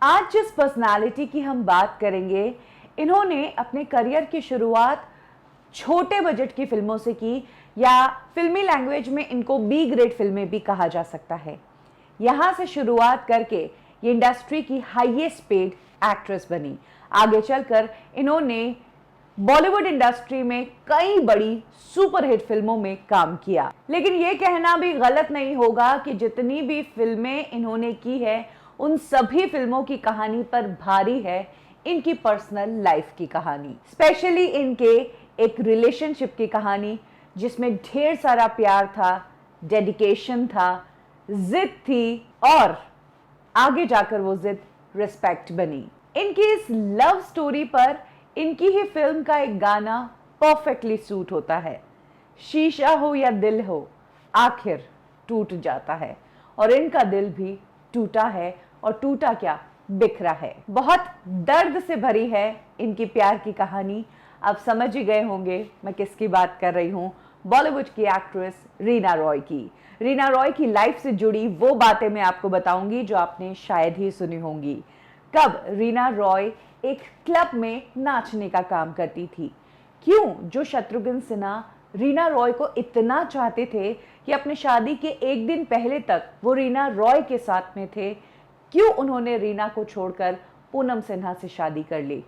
आज जिस पर्सनालिटी की हम बात करेंगे, इन्होंने अपने करियर की शुरुआत छोटे बजट की फिल्मों से की, या फिल्मी लैंग्वेज में इनको बी ग्रेड फिल्में भी कहा जा सकता है। यहाँ से शुरुआत करके ये इंडस्ट्री की हाईएस्ट पेड एक्ट्रेस बनी। आगे चलकर इन्होंने बॉलीवुड इंडस्ट्री में कई बड़ी सुपरहिट फिल्मों में काम किया। लेकिन ये कहना भी गलत नहीं होगा कि जितनी भी फिल्में इन्होंने की है, उन सभी फिल्मों की कहानी पर भारी है इनकी पर्सनल लाइफ की कहानी, स्पेशली इनके एक रिलेशनशिप की कहानी जिसमें ढेर सारा प्यार था, डेडिकेशन था, जिद थी और आगे जाकर वो जिद रिस्पेक्ट बनी। इनकी इस लव स्टोरी पर इनकी ही फिल्म का एक गाना परफेक्टली सूट होता है। शीशा हो या दिल हो, आखिर टूट जाता है। और इनका दिल भी टूटा है, और टूटा क्या, बिखरा है। बहुत दर्द से भरी है इनकी प्यार की कहानी। आप समझ ही गए होंगे मैं किसकी बात कर रही हूँ, बॉलीवुड की एक्ट्रेस रीना रॉय की। रीना रॉय की लाइफ से जुड़ी वो बातें मैं आपको बताऊंगी जो आपने शायद ही सुनी होंगी। कब रीना रॉय एक क्लब में नाचने का काम करती थी, क्यों जो शत्रुघ्न सिन्हा रीना रॉय को इतना चाहते थे कि अपने शादी के एक दिन पहले तक वो रीना रॉय के साथ में थे, क्यों उन्होंने रीना को छोड़कर पूनम सिन्हा से शादी कर ली,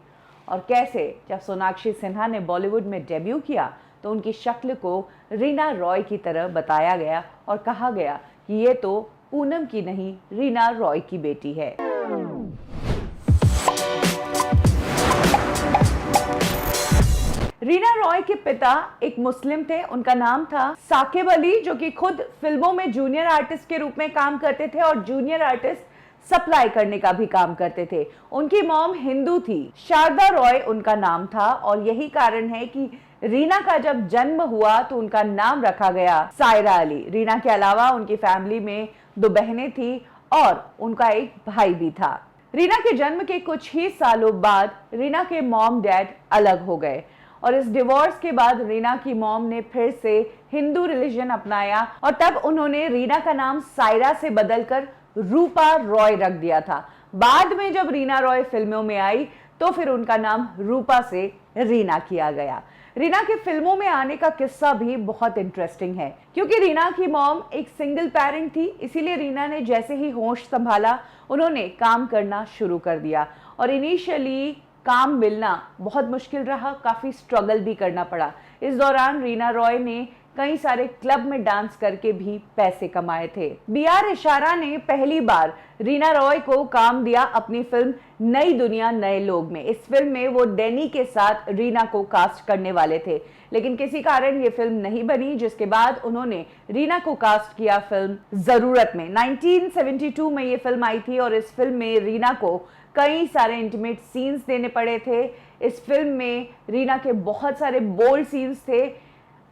और कैसे जब सोनाक्षी सिन्हा ने बॉलीवुड में डेब्यू किया तो उनकी शक्ल को रीना रॉय की तरह बताया गया और कहा गया कि ये तो पूनम की नहीं, रीना रॉय की बेटी है। रीना रॉय के पिता एक मुस्लिम थे, उनका नाम था साकिब अली, जो कि खुद फिल्मों में जूनियर आर्टिस्ट के रूप में काम करते थे और जूनियर आर्टिस्ट सप्लाई करने का भी काम करते थे। उनकी मॉम हिंदू थी, शारदा रॉय उनका नाम था, और यही कारण है कि रीना का जब जन्म हुआ तो उनका नाम रखा गया सायरा अली। रीना के अलावा उनकी फैमिली में 2 बहनें थी और उनका एक भाई भी था। रीना के जन्म के कुछ ही सालों बाद रीना के मॉम डैड अलग हो गए, और इस डिवोर्स के बाद रीना की मॉम ने फिर से हिंदू रिलीजन अपनाया, और तब उन्होंने रीना का नाम सायरा से बदलकर रूपा रॉय रख दिया था। बाद में जब रीना रॉय फिल्मों में आई तो फिर उनका नाम रूपा से रीना किया गया। रीना के फिल्मों में आने का किस्सा भी बहुत इंटरेस्टिंग है, क्योंकि रीना की मॉम एक सिंगल पेरेंट थी, इसीलिए रीना ने जैसे ही होश संभाला उन्होंने काम करना शुरू कर दिया। और इनिशियली काम मिलना बहुत मुश्किल रहा, काफी स्ट्रगल भी करना पड़ा। इस दौरान रीना रॉय ने कई सारे क्लब में डांस करके भी पैसे कमाए थे। BR इशारा ने पहली बार रीना रॉय को काम दिया अपनी फिल्म नई दुनिया नए लोग में। इस फिल्म में वो डैनी के साथ रीना को कास्ट करने वाले थे, लेकिन किसी कारण ये फिल्म नहीं बनी, जिसके बाद उन्होंने रीना को कास्ट किया फिल्म जरूरत में। 1972 में ये फिल्म आई थी, और इस फिल्म में रीना को कई सारे इंटीमेट सीन्स देने पड़े थे। इस फिल्म में रीना के बहुत सारे बोल्ड सीन्स थे।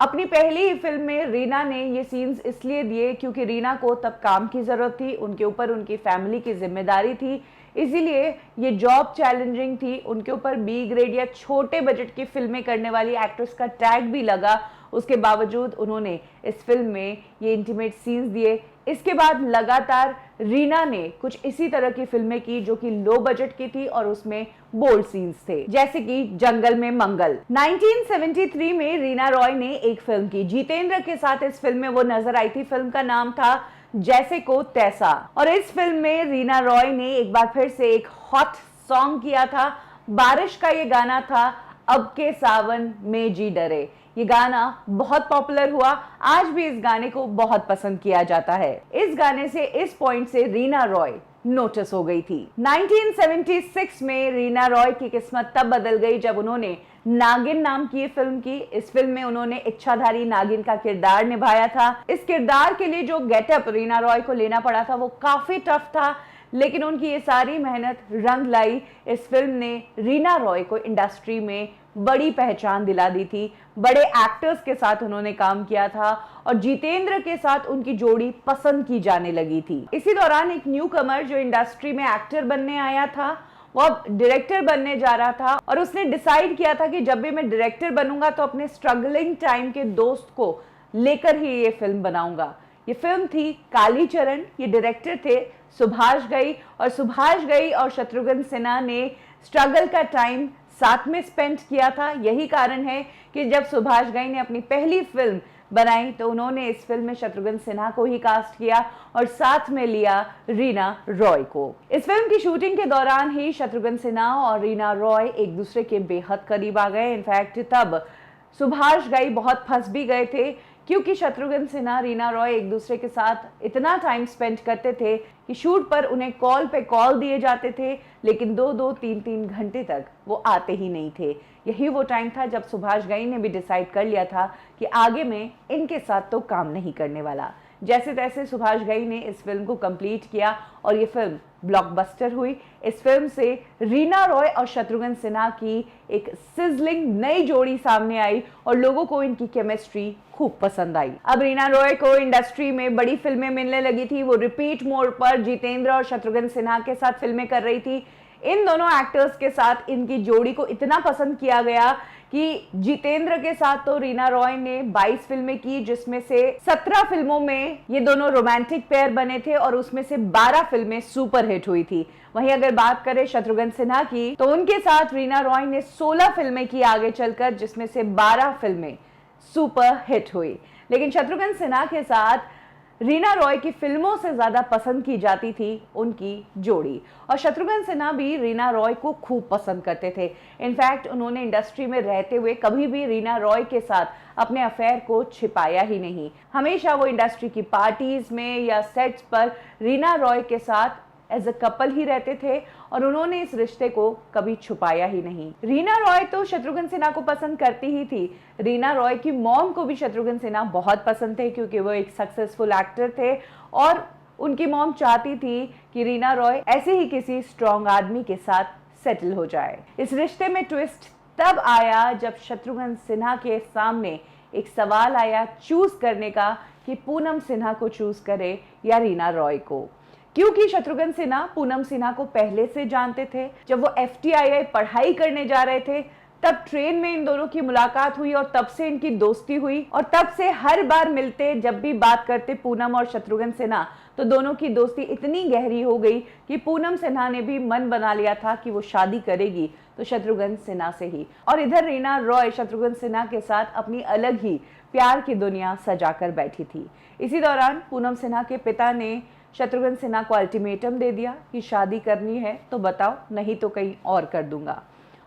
अपनी पहली ही फिल्म में रीना ने ये सीन्स इसलिए दिए क्योंकि रीना को तब काम की जरूरत थी, उनके ऊपर उनकी फैमिली की जिम्मेदारी थी, इसीलिए ये जॉब चैलेंजिंग थी। उनके ऊपर बी ग्रेड या छोटे बजट की फिल्में करने वाली एक्ट्रेस का टैग भी लगा, उसके बावजूद उन्होंने इस फिल्म में ये इंटीमेट सीन्स दिए। इसके बाद लगातार रीना ने कुछ इसी तरह की फिल्में की जो कि लो बजट की थी और उसमें बोल्ड सीन्स थे, जैसे कि जंगल में मंगल। 1973 में रीना रॉय ने एक फिल्म की, जितेंद्र के साथ इस फिल्म में वो नजर आई थी। फिल्म का नाम था जैसे को तैसा, और इस फिल्म में रीना रॉय ने एक बार फिर से एक हॉट सॉन्ग किया था। बारिश का ये गाना था, अब के सावन में जी डरे। ये गाना बहुत पॉपुलर हुआ, आज भी इस गाने को बहुत पसंद किया जाता है। इस गाने से, इस पॉइंट से रीना रॉय नोटिस हो गई थी। 1976 में रीना रॉय की किस्मत तब बदल गई जब उन्होंने नागिन नाम की फिल्म की। इस फिल्म में उन्होंने इच्छाधारी नागिन का किरदार निभाया था। इस किरदार के लिए जो गेटअप रीना रॉय को लेना पड़ा था वो काफी टफ था, लेकिन उनकी ये सारी मेहनत रंग लाई। इस फिल्म ने रीना रॉय को इंडस्ट्री में बड़ी पहचान दिला दी थी। बड़े एक्टर्स के साथ उन्होंने काम किया था और जितेंद्र के साथ उनकी जोड़ी पसंद की जाने लगी थी। इसी दौरान एक न्यू कमर जो इंडस्ट्री में एक्टर बनने आया था वो अब डायरेक्टर बनने जा रहा था, और उसने डिसाइड किया था कि जब भी मैं डायरेक्टर बनूंगा तो अपने स्ट्रगलिंग टाइम के दोस्त को लेकर ही ये फिल्म बनाऊंगा। ये फिल्म थी कालीचरण। ये डायरेक्टर थे सुभाष घई, और सुभाष घई और शत्रुघ्न सिन्हा ने स्ट्रगल का टाइम साथ में स्पेंड किया था। यही कारण है कि जब सुभाष घई ने अपनी पहली फिल्म बनाई तो उन्होंने इस फिल्म में शत्रुघ्न सिन्हा को ही कास्ट किया और साथ में लिया रीना रॉय को। इस फिल्म की शूटिंग के दौरान ही शत्रुघ्न सिन्हा और रीना रॉय एक दूसरे के बेहद करीब आ गए। इनफैक्ट तब सुभाष घई बहुत फंस भी गए थे, क्योंकि शत्रुघ्न सिन्हा, रीना रॉय एक दूसरे के साथ इतना टाइम स्पेंड करते थे कि शूट पर उन्हें कॉल पे कॉल दिए जाते थे, लेकिन 2-2, 3-3 घंटे तक वो आते ही नहीं थे। यही वो टाइम था जब सुभाष घई ने भी डिसाइड कर लिया था कि आगे में इनके साथ तो काम नहीं करने वाला। जैसे तैसे सुभाष घई ने इस फिल्म को कंप्लीट किया और ये फिल्म ब्लॉकबस्टर हुई। इस फिल्म से रीना रॉय और शत्रुघ्न सिन्हा की एक सिजलिंग नई जोड़ी सामने आई और लोगों को इनकी केमिस्ट्री खूब पसंद आई। अब रीना रॉय को इंडस्ट्री में बड़ी फिल्में मिलने लगी थी। वो रिपीट मोड पर जितेंद्र और शत्रुघ्न सिन्हा के साथ फिल्में कर रही थी। इन दोनों एक्टर्स के साथ इनकी जोड़ी को इतना पसंद किया गया कि जितेंद्र के साथ तो रीना रॉय ने 22 फिल्में की, जिसमें से 17 फिल्मों में ये दोनों रोमांटिक पेयर बने थे और उसमें से 12 फिल्में सुपर हिट हुई थी। वहीं अगर बात करें शत्रुघ्न सिन्हा की, तो उनके साथ रीना रॉय ने 16 फिल्में की आगे चलकर, जिसमें से 12 फिल्में सुपर हिट हुई। लेकिन शत्रुघ्न सिन्हा के साथ रीना रॉय की फिल्मों से ज्यादा पसंद की जाती थी उनकी जोड़ी, और शत्रुघ्न सिन्हा भी रीना रॉय को खूब पसंद करते थे। इनफैक्ट उन्होंने इंडस्ट्री में रहते हुए कभी भी रीना रॉय के साथ अपने अफेयर को छिपाया ही नहीं। हमेशा वो इंडस्ट्री की पार्टीज में या सेट्स पर रीना रॉय के साथ एज अ कपल ही रहते थे और उन्होंने इस रिश्ते को कभी छुपाया ही नहीं। रीना रॉय तो शत्रुघ्न सिन्हा को पसंद करती ही थी। रीना रॉय की मॉम को भी शत्रुघ्न सिन्हा बहुत पसंद थे, क्योंकि वो एक सक्सेसफुल एक्टर थे और उनकी मॉम चाहती थी कि रीना रॉय ऐसे ही किसी स्ट्रॉन्ग आदमी के साथ सेटल हो जाए। इस रिश्ते में ट्विस्ट तब आया जब शत्रुघ्न सिन्हा के सामने एक सवाल आया चूज करने का कि पूनम सिन्हा को चूज करे या रीना रॉय को, क्योंकि शत्रुघ्न सिन्हा पूनम सिन्हा को पहले से जानते थे। जब वो FTII पढ़ाई करने जा रहे थे तब ट्रेन में इन दोनों की मुलाकात हुई और तब से इनकी दोस्ती हुई, और तब से हर बार मिलते, जब भी बात करते पूनम और शत्रुघ्न सिन्हा, तो दोनों की दोस्ती इतनी गहरी हो गई कि पूनम सिन्हा ने भी मन बना लिया था कि वो शादी करेगी तो शत्रुघ्न सिन्हा से ही। और इधर रीना रॉय शत्रुघ्न सिन्हा के साथ अपनी अलग ही प्यार की दुनिया सजाकर बैठी थी। इसी दौरान पूनम सिन्हा के पिता ने शत्रुघ्न सिन्हा को अल्टीमेटम दे दिया कि शादी करनी है तो बताओ, नहीं तो कहीं और कर दूंगा।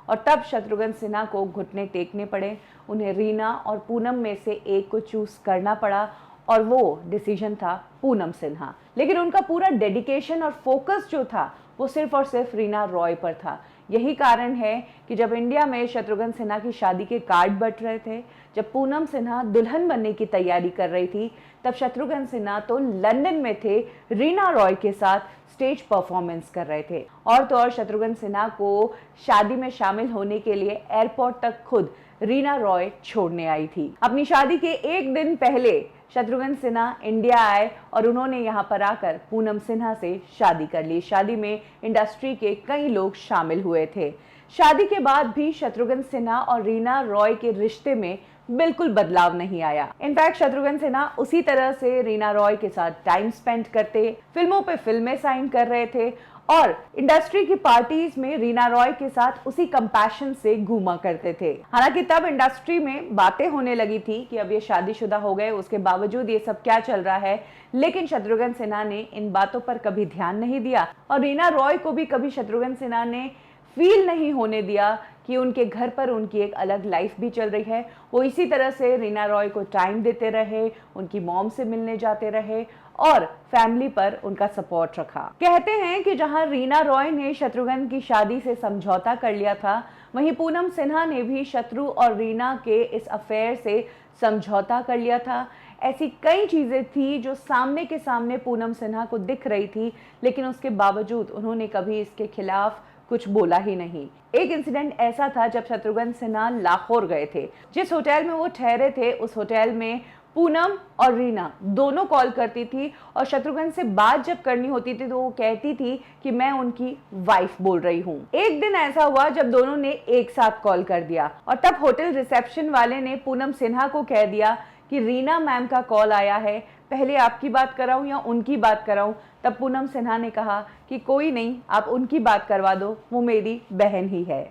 और तब शत्रुघ्न सिन्हा को घुटने टेकने पड़े। उन्हें रीना और पूनम में से एक को चूज करना पड़ा और वो डिसीजन था पूनम सिन्हा। लेकिन उनका पूरा डेडिकेशन और फोकस जो था वो सिर्फ और सिर्फ रीना रॉय पर था। यही कारण है कि जब इंडिया में शत्रुघ्न सिन्हा की शादी के कार्ड बंट रहे थे, जब पूनम सिन्हा दुल्हन बनने की तैयारी कर रही थी, तब शत्रुघ्न सिन्हा तो लंदन में थे, रीना रॉय के साथ स्टेज परफॉर्मेंस कर रहे थे। और तो और शत्रुघ्न सिन्हा को शादी में शामिल होने के लिए एयरपोर्ट तक खुद रीना रॉय छोड़ने आई थी। अपनी शादी के एक दिन पहले शत्रुघ्न सिन्हा इंडिया आए और उन्होंने यहाँ पर आकर पूनम सिन्हा से शादी कर ली। शादी में इंडस्ट्री के कई लोग शामिल हुए थे। शादी के बाद भी शत्रुघ्न सिन्हा और रीना रॉय के रिश्ते में बिल्कुल बदलाव नहीं आया। इनफैक्ट शत्रुघ्न सिन्हा उसी तरह से रीना रॉय के साथ टाइम स्पेंड करते, फिल्मों पे फिल्में साइन कर रहे थे और इंडस्ट्री की पार्टीज में रीना रॉय के साथ उसी कंपैशन से घूमा करते थे। हालांकि तब इंडस्ट्री में बातें होने लगी थी कि अब ये शादीशुदा हो गए, उसके बावजूद ये सब क्या चल रहा है, लेकिन शत्रुघ्न सिन्हा ने इन बातों पर कभी ध्यान नहीं दिया और रीना रॉय को भी कभी शत्रुघ्न सिन्हा ने फील नहीं होने दिया कि उनके घर पर उनकी एक अलग लाइफ भी चल रही है। वो इसी तरह से रीना रॉय को टाइम देते रहे, उनकी मॉम से मिलने जाते रहे और फैमिली पर उनका सपोर्ट रखा। कहते हैं कि जहां रीना रॉय ने शत्रुघ्न की शादी से समझौता कर लिया था, वहीं पूनम सिन्हा ने भी शत्रु और रीना के इस अफेयर से समझौता कर लिया था। ऐसी कई चीजें थी जो सामने के सामने पूनम सिन्हा को दिख रही थी, लेकिन उसके बावजूद उन्होंने कभी इसके खिलाफ कुछ बोला ही नहीं। एक इंसिडेंट ऐसा था जब शत्रुघ्न सिन्हा लाहौर गए थे। जिस होटल में वो ठहरे थे उस होटल में पूनम और रीना दोनों कॉल करती थी और शत्रुघ्न से बात जब करनी होती थी तो वो कहती थी कि मैं उनकी वाइफ बोल रही हूँ। एक दिन ऐसा हुआ जब दोनों ने एक साथ कॉल कर दिया और तब होटल रिसेप्शन वाले ने पूनम सिन्हा को कह दिया कि रीना मैम का कॉल आया है, पहले आपकी बात कराऊं या उनकी बात कराऊं? तब पूनम सिन्हा ने कहा कि कोई नहीं, आप उनकी बात करवा दो, वो मेरी बहन ही है।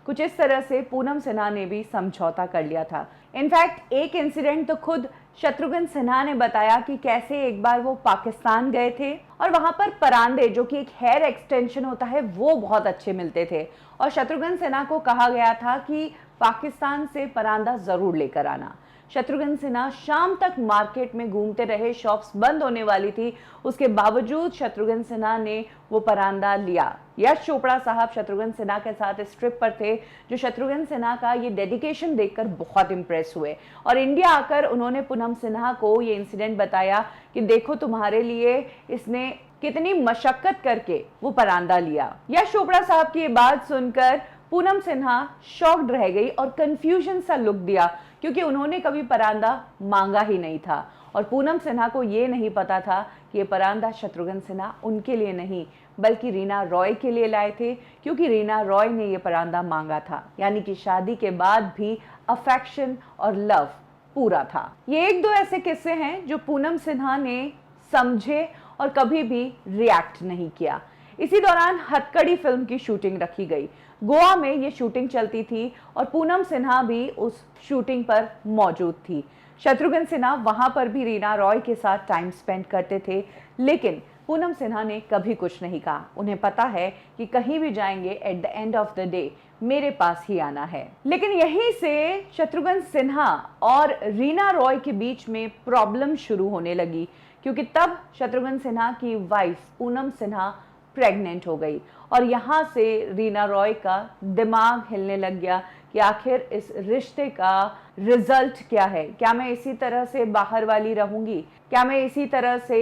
कुछ इस तरह से पूनम सिन्हा ने भी समझौता कर लिया था। इनफैक्ट एक इंसिडेंट तो खुद शत्रुघ्न सिन्हा ने बताया कि कैसे एक बार वो पाकिस्तान गए थे और वहां पर परांदे, जो कि एक हेयर एक्सटेंशन होता है, वो बहुत अच्छे मिलते थे और शत्रुघ्न सिन्हा को कहा गया था कि पाकिस्तान से परांदा जरूर लेकर आना। शत्रुघ्न सिन्हा शाम तक मार्केट में घूमते रहे, शॉप्स बंद होने वाली थी, उसके बावजूद शत्रुघ्न सिन्हा ने वो परांदा लिया। यश चोपड़ा साहब शत्रुघ्न सिन्हा के साथ इस ट्रिप पर थे, जो शत्रुघ्न सिन्हा का ये डेडिकेशन देखकर बहुत इंप्रेस हुए और इंडिया आकर उन्होंने पूनम सिन्हा को ये इंसिडेंट बताया कि देखो तुम्हारे लिए इसने कितनी मशक्कत करके वो परांदा लिया। यश चोपड़ा साहब की ये बात सुनकर पूनम सिन्हा शॉक्ड रह गई और कंफ्यूजन सा लुक दिया, क्योंकि उन्होंने कभी परांदा मांगा ही नहीं था और पूनम सिन्हा को ये नहीं पता था कि ये परांदा शत्रुघ्न सिन्हा उनके लिए नहीं बल्कि रीना रॉय के लिए लाए थे, क्योंकि रीना रॉय ने ये परांदा मांगा था। यानी कि शादी के बाद भी अफेक्शन और लव पूरा था। ये एक दो ऐसे किस्से हैं जो पूनम सिन्हा ने समझे और कभी भी रिएक्ट नहीं किया। इसी दौरान हथकड़ी फिल्म की शूटिंग रखी गई। गोवा में ये शूटिंग चलती थी और पूनम सिन्हा भी उस शूटिंग पर मौजूद थी। शत्रुघ्न सिन्हा वहां पर भी रीना रॉय के साथ टाइम स्पेंड करते थे, लेकिन पूनम सिन्हा ने कभी कुछ नहीं कहा। उन्हें पता है कि कहीं भी जाएंगे, at the end of the day मेरे पास ही आना है। लेकिन यहीं से शत्रुघ्न सिन्हा और रीना रॉय के बीच में प्रॉब्लम शुरू होने लगी, क्योंकि तब शत्रुघ्न सिन्हा की वाइफ पूनम सिन्हा प्रेग्नेंट हो गई और यहाँ से रीना रॉय का दिमाग हिलने लग गया कि आखिर इस रिश्ते का रिजल्ट क्या है। क्या मैं इसी तरह से बाहर वाली रहूंगी? क्या मैं इसी तरह से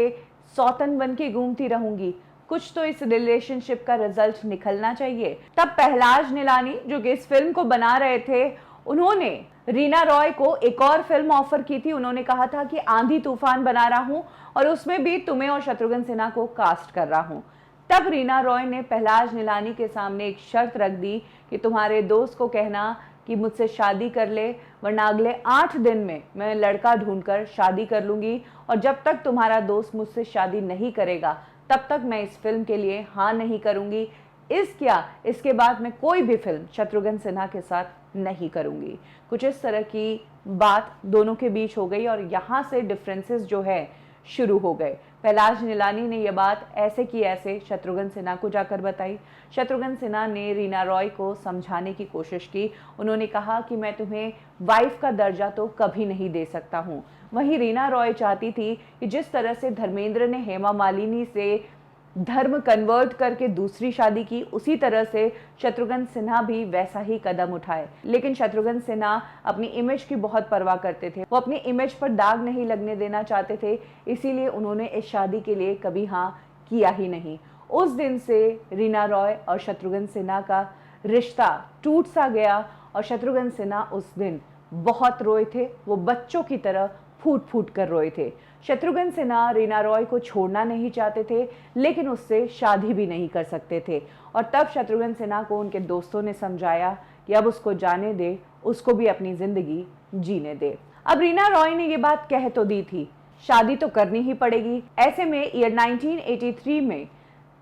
सौतन बन के घूमती रहूंगी? कुछ तो इस रिलेशनशिप का रिजल्ट निकलना चाहिए। तब पहलाज निलानी, जो कि इस फिल्म को बना रहे थे, उन्होंने रीना रॉय को एक और फिल्म ऑफर की थी। उन्होंने कहा था कि आंधी तूफान बना रहा हूं और उसमें भी तुम्हें और शत्रुघ्न सिन्हा को कास्ट कर रहा हूं। तब रीना रॉय ने पहलाज निलानी के सामने एक शर्त रख दी कि तुम्हारे दोस्त को कहना कि मुझसे शादी कर ले, वरना अगले 8 दिन में मैं लड़का ढूंढकर शादी कर लूंगी और जब तक तुम्हारा दोस्त मुझसे शादी नहीं करेगा तब तक मैं इस फिल्म के लिए हाँ नहीं करूंगी। इसके बाद मैं कोई भी फिल्म शत्रुघ्न सिन्हा के साथ नहीं करूंगी। कुछ इस तरह की बात दोनों के बीच हो गई और यहाँ से डिफरेंसेस जो है शुरू हो गए। पहलाज निलानी ने यह बात ऐसे की ऐसे शत्रुघ्न सिन्हा को जाकर बताई। शत्रुघ्न सिन्हा ने रीना रॉय को समझाने की कोशिश की। उन्होंने कहा कि मैं तुम्हें वाइफ का दर्जा तो कभी नहीं दे सकता हूँ। वहीं रीना रॉय चाहती थी कि जिस तरह से धर्मेंद्र ने हेमा मालिनी से धर्म कन्वर्ट करके दूसरी शादी की, उसी तरह से शत्रुघ्न सिन्हा भी वैसा ही कदम उठाए। लेकिन शत्रुघ्न सिन्हा अपनी इमेज की बहुत परवाह करते थे, वो अपनी इमेज पर दाग नहीं लगने देना चाहते थे, इसीलिए उन्होंने इस शादी के लिए कभी हाँ किया ही नहीं। उस दिन से रीना रॉय और शत्रुघ्न सिन्हा का रिश्ता टूट सा गया और शत्रुघ्न सिन्हा उस दिन बहुत रोए थे। वो बच्चों की तरह फूट फूट कर रोए थे। शत्रुघ्न सिन्हा रीना रॉय को छोड़ना नहीं चाहते थे, लेकिन उससे शादी भी नहीं कर सकते थे और तब शत्रुघ्न सिन्हा को उनके दोस्तों ने समझाया कि अब उसको जाने दे, उसको भी अपनी जिंदगी जीने दे। अब रीना रॉय ने ये बात कह तो दी थी, शादी तो करनी ही पड़ेगी। ऐसे में ईयर 1983 में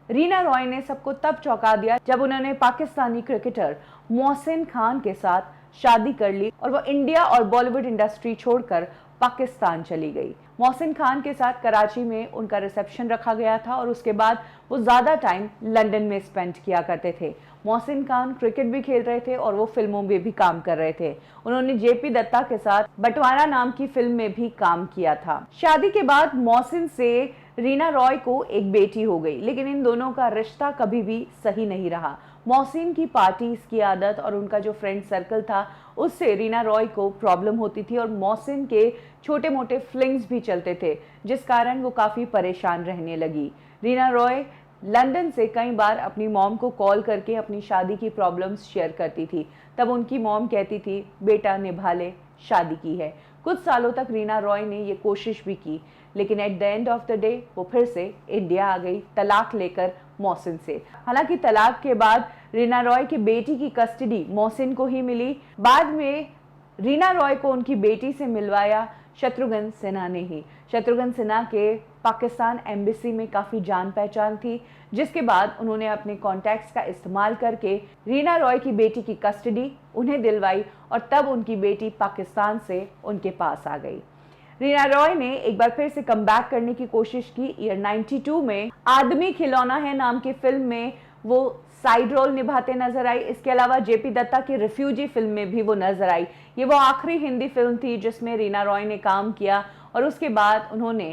रीना रॉय ने सबको तब चौंका दिया जब उन्होंने पाकिस्तानी क्रिकेटर मोहसिन खान के साथ शादी कर ली और वो इंडिया और बॉलीवुड इंडस्ट्री छोड़कर पाकिस्तान चली गई। मोहसिन खान के साथ कराची में उनका रिसेप्शन रखा गया था और उसके बाद वो ज़्यादा टाइम लंदन में स्पेंड किया करते थे। मोहसिन खान क्रिकेट भी खेल रहे थे और वो फिल्मों में भी काम कर रहे थे। उन्होंने जेपी दत्ता के साथ बंटवारा नाम की फिल्म में भी काम किया था। शादी के बाद मोहसिन से रीना रॉय को एक बेटी हो गई, लेकिन इन दोनों का रिश्ता कभी भी सही नहीं रहा। मोहसिन की पार्टीज की आदत और उनका जो फ्रेंड सर्कल था, उससे रीना रॉय को प्रॉब्लम होती थी और मोहसिन के छोटे मोटे फ्लिंग्स भी चलते थे, जिस कारण वो काफ़ी परेशान रहने लगी। रीना रॉय लंदन से कई बार अपनी मॉम को कॉल करके अपनी शादी की प्रॉब्लम्स शेयर करती थी। तब उनकी मॉम कहती थी, बेटा निभा ले, शादी की है। कुछ सालों तक रीना रॉय ने ये कोशिश भी की, लेकिन at the end of the day वो फिर से इंडिया आ गई तलाक लेकर मोहसिन से। हालांकि तलाक के बाद रीना रॉय की बेटी की कस्टडी मोहसिन को ही मिली। बाद में रीना रॉय को उनकी बेटी से मिलवाया शत्रुघ्न सिन्हा ने ही। शत्रुघ्न सिन्हा के पाकिस्तान एम्बेसी में काफ़ी जान पहचान थी, जिसके बाद उन्होंने अपने कॉन्टैक्ट्स का इस्तेमाल करके रीना रॉय की बेटी की कस्टडी उन्हें दिलवाई और तब उनकी बेटी पाकिस्तान से उनके पास आ गई। रीना रॉय ने एक बार फिर से कमबैक करने की कोशिश की। ईयर 92 में आदमी खिलौना है नाम की फिल्म में वो साइड रोल निभाते नजर आई। इसके अलावा जेपी दत्ता की रिफ्यूजी फिल्म में भी वो नजर आई। ये वो आखिरी हिंदी फिल्म थी जिसमें रीना रॉय ने काम किया और उसके बाद उन्होंने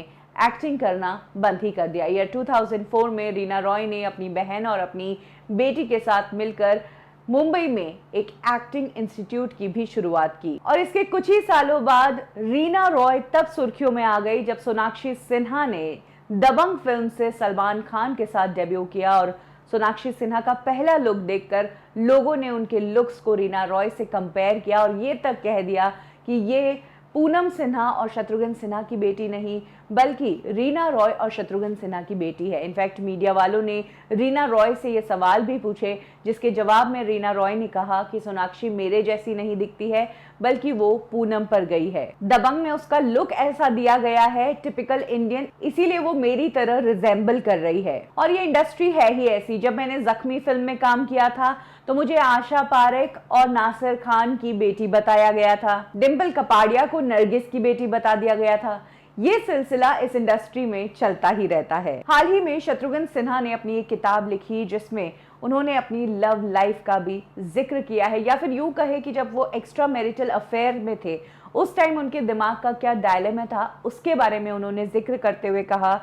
एक्टिंग करना बंद ही कर दिया। ईयर 2004 में रीना रॉय ने अपनी बहन और अपनी बेटी के साथ मिलकर मुंबई में एक एक्टिंग इंस्टीट्यूट की भी शुरुआत की और इसके कुछ ही सालों बाद रीना रॉय तब सुर्खियों में आ गई जब सोनाक्षी सिन्हा ने दबंग फिल्म से सलमान खान के साथ डेब्यू किया और सोनाक्षी सिन्हा का पहला लुक देखकर लोगों ने उनके लुक्स को रीना रॉय से कंपेयर किया और ये तक कह दिया कि ये पूनम सिन्हा और शत्रुघ्न सिन्हा की बेटी नहीं बल्कि रीना रॉय और शत्रुघ्न सिन्हा की बेटी है। इनफैक्ट मीडिया वालों ने रीना रॉय से ये सवाल भी पूछे जिसके जवाब में रीना रॉय ने कहा कि सोनाक्षी मेरे जैसी नहीं दिखती है बल्कि वो पूनम पर गई है। दबंग में उसका लुक ऐसा दिया गया है टिपिकल इंडियन, इसीलिए वो मेरी तरह रिजेंबल कर रही है और ये इंडस्ट्री है ही ऐसी। जब मैंने जख्मी फिल्म में काम किया था तो मुझे आशा पारेख और नासिर खान की बेटी बताया गया था, डिम्पल कपाड़िया को नरगिस की बेटी बता दिया गया था। ये सिलसिला इस इंडस्ट्री में चलता ही रहता है। हाल ही में शत्रुघ्न सिन्हा ने अपनी एक किताब लिखी जिसमें उन्होंने अपनी लव लाइफ का भी जिक्र किया है, या फिर यूं कहे कि जब वो एक्स्ट्रा मैरिटल अफेयर में थे उस टाइम उनके दिमाग का क्या डायलेमा था उसके बारे में उन्होंने जिक्र करते हुए कहा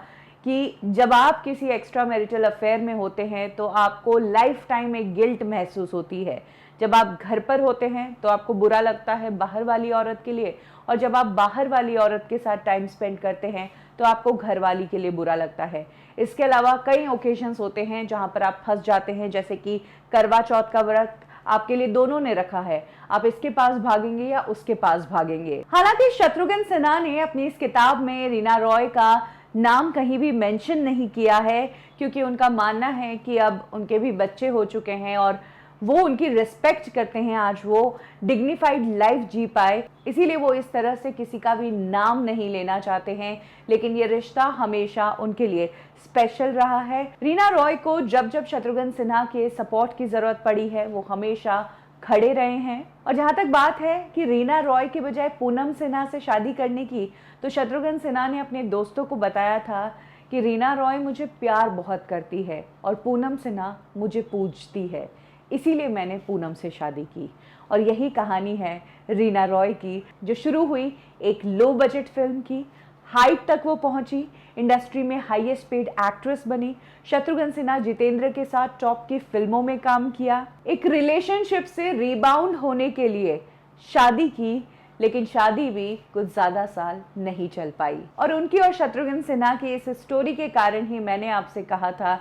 कि जब आप किसी एक्स्ट्रा मैरिटल अफेयर में होते हैं तो आपको लाइफ टाइम एक गिल्ट महसूस होती है। जब आप घर पर होते हैं तो आपको बुरा लगता है बाहर वाली औरत के लिए, और जब आप बाहर वाली औरत के साथ टाइम स्पेंड करते हैं तो आपको घर वाली के लिए बुरा लगता है। इसके अलावा कई ओकेजन्स होते हैं जहां पर आप फंस जाते हैं, जैसे कि करवा चौथ का व्रत आपके लिए दोनों ने रखा है, आप इसके पास भागेंगे या उसके पास भागेंगे। हालांकि शत्रुघ्न सिन्हा ने अपनी इस किताब में रीना रॉय का नाम कहीं भी मेंशन नहीं किया है क्योंकि उनका मानना है कि अब उनके भी बच्चे हो चुके हैं और वो उनकी रिस्पेक्ट करते हैं, आज वो डिग्निफाइड लाइफ जी पाए, इसीलिए वो इस तरह से किसी का भी नाम नहीं लेना चाहते हैं। लेकिन ये रिश्ता हमेशा उनके लिए स्पेशल रहा है। रीना रॉय को जब जब शत्रुघ्न सिन्हा के सपोर्ट की जरूरत पड़ी है वो हमेशा खड़े रहे हैं। और जहां तक बात है कि रीना रॉय के बजाय पूनम सिन्हा से शादी करने की, तो शत्रुघ्न सिन्हा ने अपने दोस्तों को बताया था कि रीना रॉय मुझे प्यार बहुत करती है और पूनम सिन्हा मुझे पूजती है, इसीलिए मैंने पूनम से शादी की। और यही कहानी है रीना रॉय की, जो शुरू हुई एक लो बजट फिल्म की, हाइट तक वो पहुंची, इंडस्ट्री में हाईएस्ट पेड एक्ट्रेस बनी, शत्रुघ्न सिन्हा जितेंद्र के साथ टॉप की फिल्मों में काम किया, एक रिलेशनशिप से रिबाउंड होने के लिए शादी की, लेकिन शादी भी कुछ ज्यादा साल नहीं चल पाई। और उनकी और शत्रुघ्न सिन्हा की इस स्टोरी के कारण ही मैंने आपसे कहा था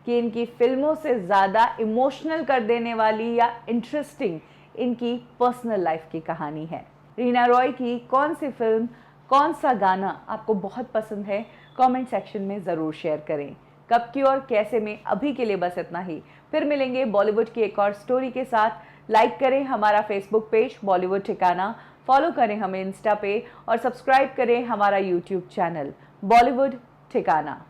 कि इनकी फिल्मों से ज़्यादा इमोशनल कर देने वाली या इंटरेस्टिंग इनकी पर्सनल लाइफ की कहानी है। रीना रॉय की कौन सी फिल्म, कौन सा गाना आपको बहुत पसंद है, कमेंट सेक्शन में ज़रूर शेयर करें। कब की और कैसे में अभी के लिए बस इतना ही। फिर मिलेंगे बॉलीवुड की एक और स्टोरी के साथ। लाइक करें हमारा फेसबुक पेज बॉलीवुड ठिकाना, फॉलो करें हमें इंस्टा पे और सब्सक्राइब करें हमारा यूट्यूब चैनल बॉलीवुड ठिकाना।